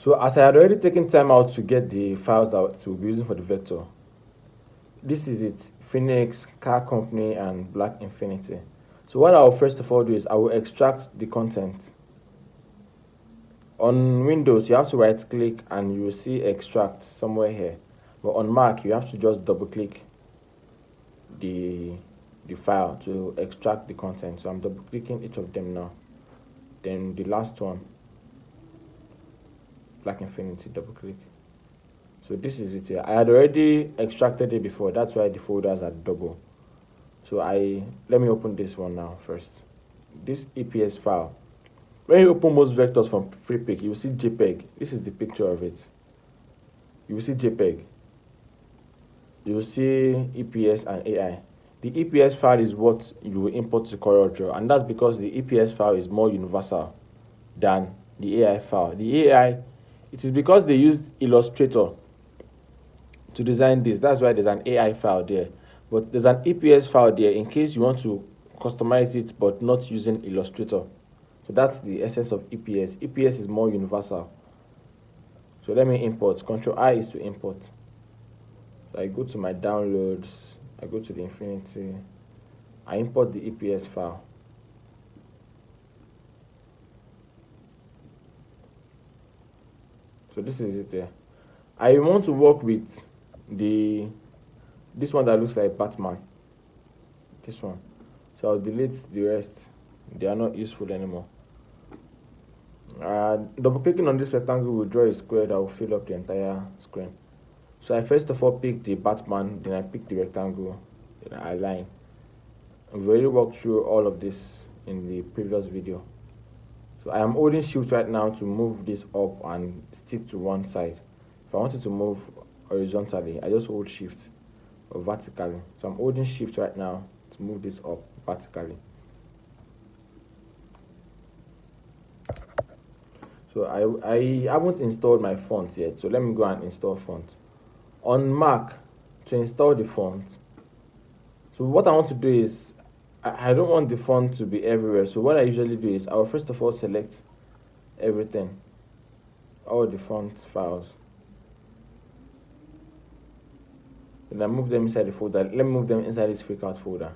So as I had already taken time out to get the files that we'll be using for the vector, this is it: Phoenix, Car Company, and Black Infinity. So what I'll first of all do is I will extract the content. On Windows, you have to right click and you will see extract somewhere here. But on Mac, you have to just double click the file to extract the content. So I'm double clicking each of them now. Then the last one, Black Infinity, double click. So this is it here. I had already extracted it before, that's why the folders are double. So let me open this one now first. This EPS file. When you open most vectors from FreePic, you will see JPEG. This is the picture of it. You will see JPEG. You will see EPS and AI. The EPS file is what you will import to CorelDRAW, and that's because the EPS file is more universal than the AI file. The AI, it is because they used Illustrator to design this. That's why there's an AI file there. But there's an EPS file there in case you want to customize it but not using Illustrator. So that's the essence of EPS. EPS is more universal. So let me import. Control I is to import. So I go to my downloads. I go to the Infinity. I import the EPS file. So this is it here. I want to work with this one that looks like Batman. This one. So I'll delete the rest. They are not useful anymore. Double clicking on this rectangle will draw a square that will fill up the entire screen. So I first of all pick the Batman, then I pick the rectangle, then I align. We've already walked through all of this in the previous video. So I am holding Shift right now to move this up and stick to one side. If I wanted to move horizontally, I just hold Shift, or vertically. So I'm holding Shift right now to move this up vertically. So I haven't installed my font yet, so let me go and install font. On Mac, to install the font, so what I want to do is, I don't want the font to be everywhere. So what I usually do is, I will first of all select everything, all the font files. Then I move them inside the folder. Let me move them inside this freakout folder.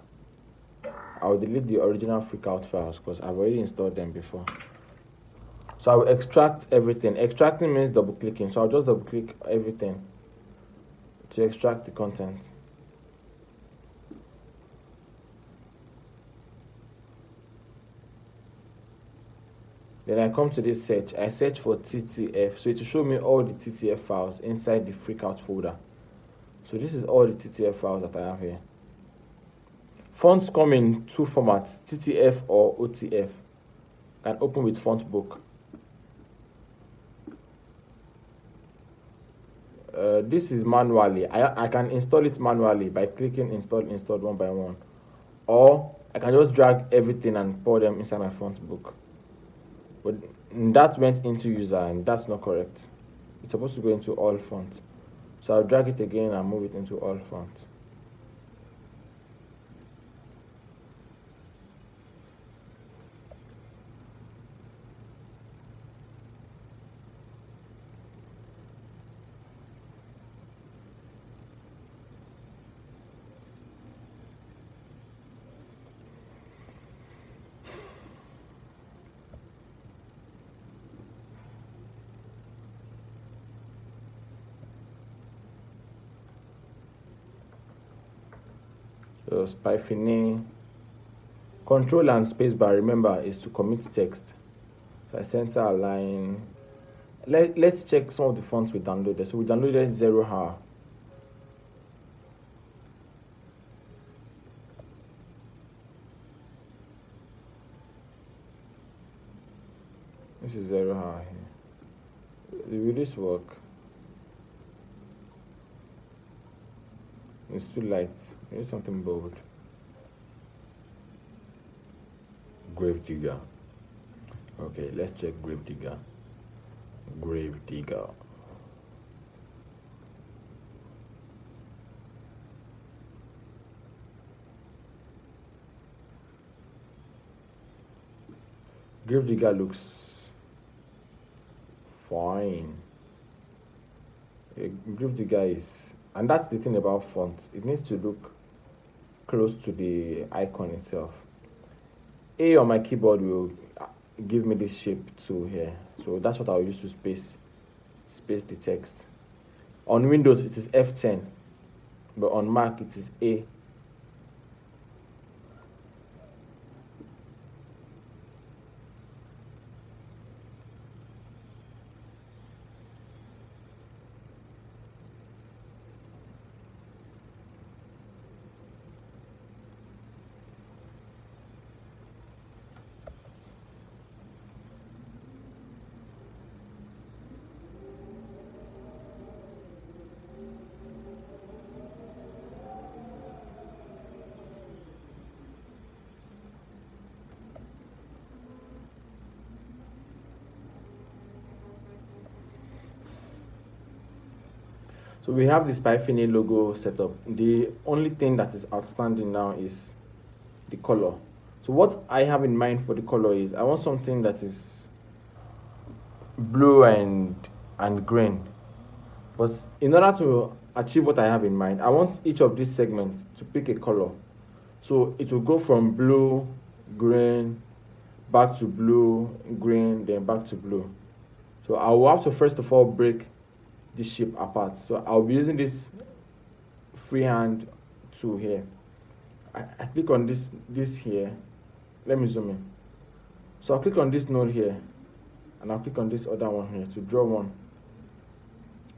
I'll delete the original freakout files because I've already installed them before. So I will extract everything. Extracting means double clicking. So I'll just double click everything to extract the content. Then I come to this search. I search for TTF. So it will show me all the TTF files inside the freakout folder. So this is all the TTF files that I have here. Fonts come in two formats, TTF or OTF. Can open with font book. This is manually. I can install it manually by clicking install one by one, or I can just drag everything and pour them inside my font book. But that went into user, and that's not correct. It's supposed to go into all fonts. So I'll drag it again and move it into all fonts. So Spyfinie, Control and spacebar, remember, is to commit text. So I center align. Let's check some of the fonts we downloaded. So we downloaded 0 This is 0 here. Will this work? It's too light. Maybe something bold. Gravedigger. Okay, let's check Gravedigger. Gravedigger. Gravedigger looks Fine. Group the guys. And that's the thing about font. It needs to look close to the icon itself. A on my keyboard will give me this shape too here. So that's what I'll use to space the text. On Windows it is F10, but on Mac it is A. So we have the Spyfinie logo set up. The only thing that is outstanding now is the color. So what I have in mind for the color is I want something that is blue and green. But in order to achieve what I have in mind, I want each of these segments to pick a color. So it will go from blue, green, back to blue, green, then back to blue. So I will have to first of all break this shape apart. So I'll be using this freehand tool here. I click on this here. Let me zoom in. So I'll click on this node here, and I'll click on this other one here to draw one.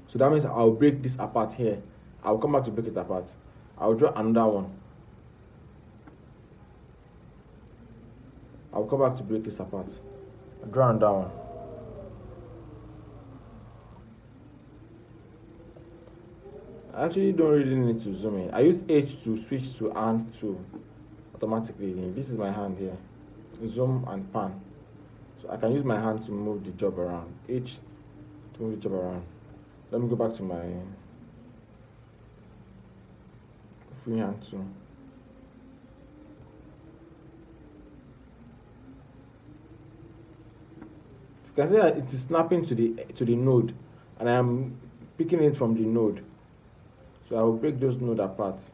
So that means I'll break this apart here. I'll come back to break it apart. I'll draw another one. I'll come back to break this apart. I'll draw another one. I actually don't really need to zoom in. I use H to switch to hand to automatically. This is my hand here. Zoom and pan. So I can use my hand to move the job around. H to move the job around. Let me go back to my freehand tool. You can see that it is snapping to the node, and I am picking it from the node. So I will break those nodes apart.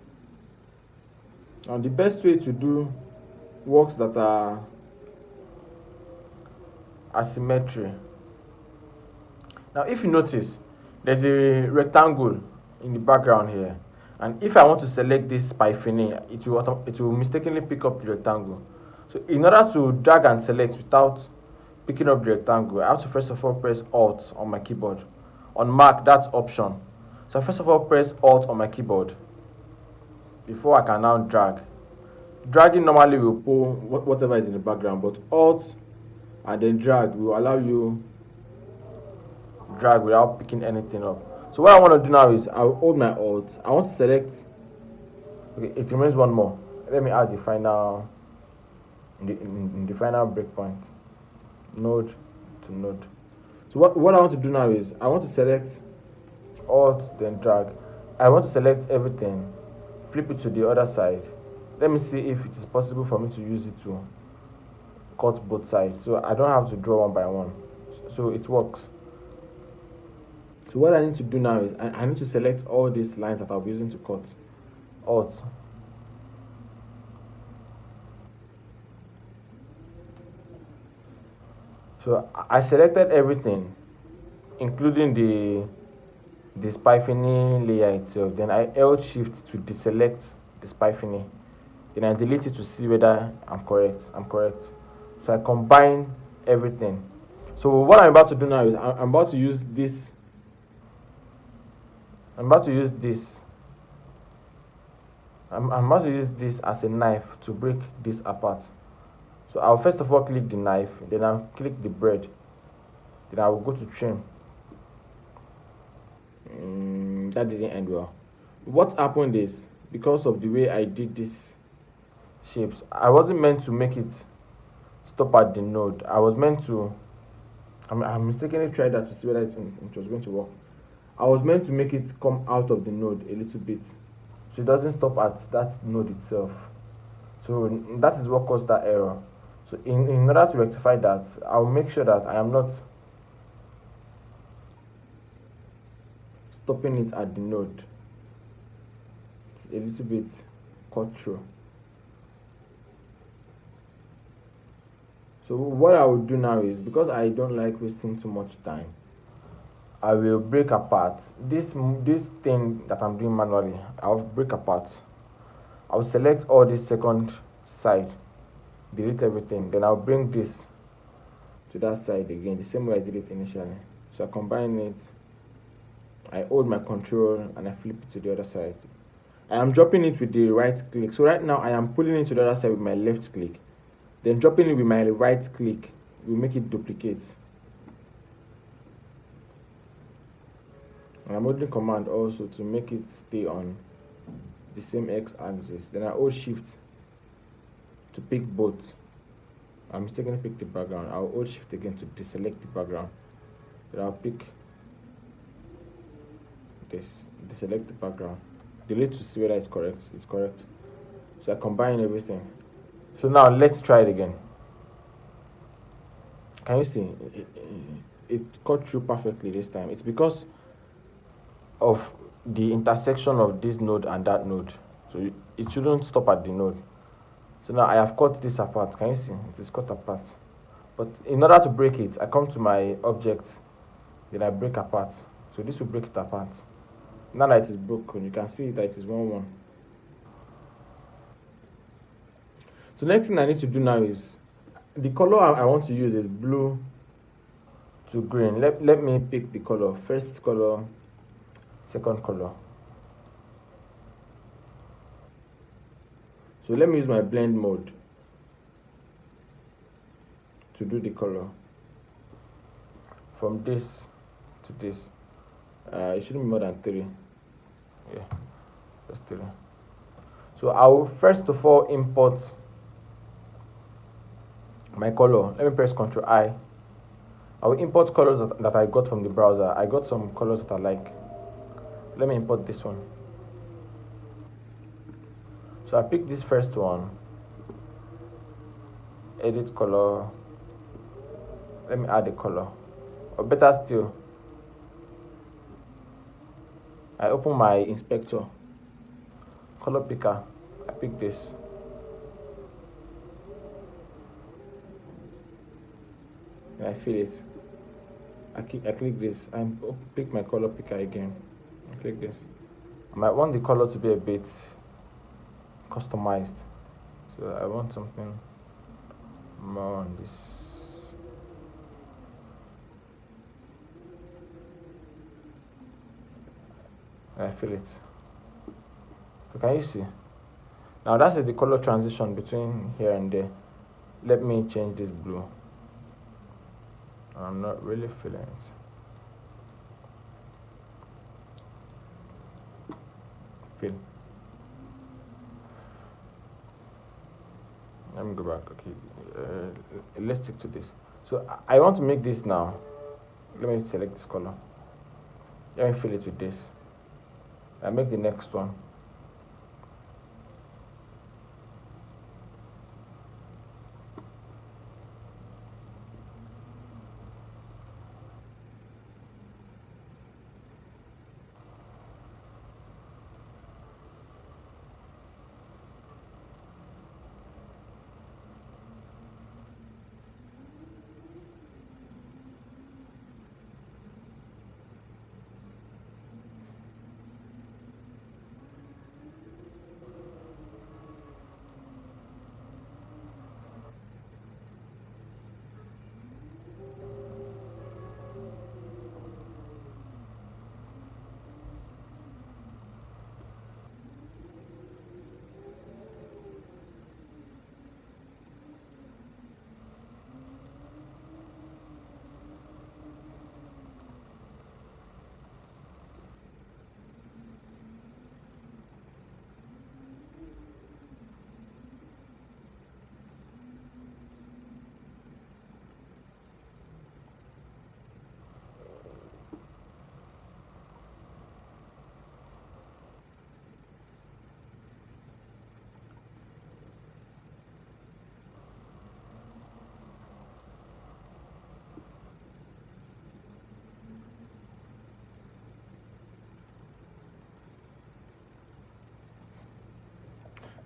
And the best way to do works that are asymmetry. Now if you notice, there's a rectangle in the background here. And if I want to select this Spyfinie, it will mistakenly pick up the rectangle. So in order to drag and select without picking up the rectangle, I have to first of all press Alt on my keyboard. On Mac, that's Option. So first of all, press Alt on my keyboard before I can now drag. Dragging normally will pull whatever is in the background, but Alt and then drag will allow you drag without picking anything up. So what I want to do now is I'll hold my Alt. I want to select. Okay, it remains one more. Let me add the final in the final breakpoint. Node to node. So what I want to do now is I want to select Alt then drag. I want to select everything, flip it to the other side. Let me see if it is possible for me to use it to cut both sides, so I don't have to draw one by one. So it works. So what I need to do now is I need to select all these lines that I'll be using to cut. Alt. So I selected everything, including the Spyfinie layer itself. Then I held Shift to deselect the Spyfinie. Then I delete it to see whether I'm correct. I'm correct. So I combine everything. So what I'm about to do now is I'm about to use this. I'm about to use this as a knife to break this apart. So I'll first of all click the knife, then I'll click the bread, then I will go to trim. That didn't end well. What happened is, because of the way I did these shapes, I wasn't meant to make it stop at the node. I was meant to, I mistakenly tried that to see whether it was going to work. I was meant to make it come out of the node a little bit, so it doesn't stop at that node itself. So that is what caused that error. So in order to rectify that, I'll make sure that I am not stopping it at the node. It's a little bit cut through. So what I will do now is, because I don't like wasting too much time, I will break apart this thing that I'm doing manually. I'll break apart. I'll select all this second side, delete everything, then I'll bring this to that side again, the same way I did it initially. So I combine it, I hold my control and I flip it to the other side. I am dropping it with the right click. So right now I am pulling it to the other side with my left click. Then dropping it with my right click will make it duplicate. And I'm holding command also to make it stay on the same x-axis. Then I hold shift to pick both. I mistakenly picked the background. I'll hold shift again to deselect the background. Then I'll pick this, deselect the background, delete to see whether it's correct. It's correct. So I combine everything. So now let's try it again. Can you see? It cut through perfectly this time. It's because of the intersection of this node and that node. So it shouldn't stop at the node. So now I have cut this apart. Can you see? It is cut apart. But in order to break it, I come to my object, then I break apart. So this will break it apart. Now that it is broken, you can see that it is 1-1. So next thing I need to do now is, the color I want to use is blue to green. Let me pick the color. First color, second color. So let me use my blend mode to do the color. From this to this. It shouldn't be more than 3. Yeah, just 3. So I will first of all import my color. Let me press Ctrl I. I will import colors that I got from the browser. I got some colors that I like. Let me import this one. So I pick this first one. Edit color. Let me add a color. Or better still, I open my inspector, color picker. I pick this. And I fill it. I click this and pick my color picker again. I click this. I might want the color to be a bit customized, so I want something more on this. And I fill it. So can you see? Now that is the color transition between here and there. Let me change this blue. I'm not really feeling it. Fill. Let me go back. Okay, let's stick to this. So I want to make this now. Let me select this color. Let me fill it with this. I make the next one.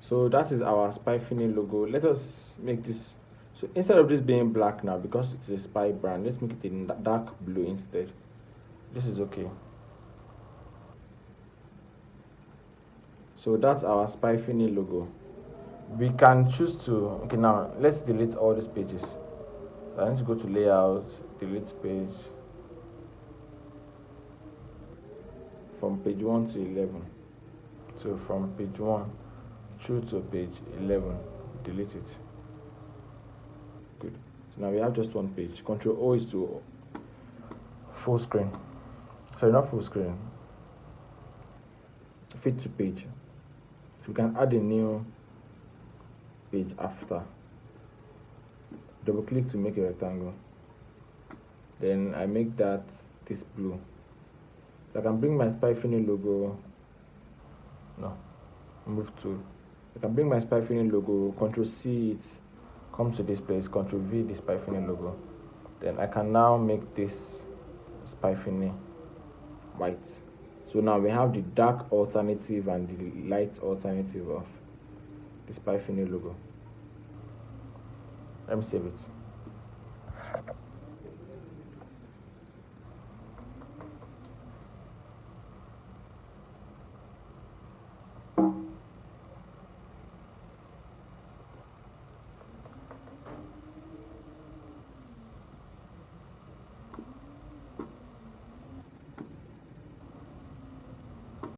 So that is our Spyfinie logo. Let us make this. So instead of this being black now, because it's a spy brand, let's make it in dark blue instead. This is okay. So that's our Spyfinie logo. We can choose to, okay, now let's delete all these pages. So I need to go to layout, delete page, from page 1 to 11. So from page 1 through to page 11, delete it. Good. So now we have just one page. Control O is to full screen. Sorry, not full screen. Fit to page. So we can add a new page after. Double click to make a rectangle. Then I make that this blue. So I can bring my Spyfinie logo. No, move to. I can bring my Spyfinie logo. Control C it. Come to this place. Control V the Spyfinie logo. Then I can now make this Spyfinie white. So now we have the dark alternative and the light alternative of the Spyfinie logo. Let me save it.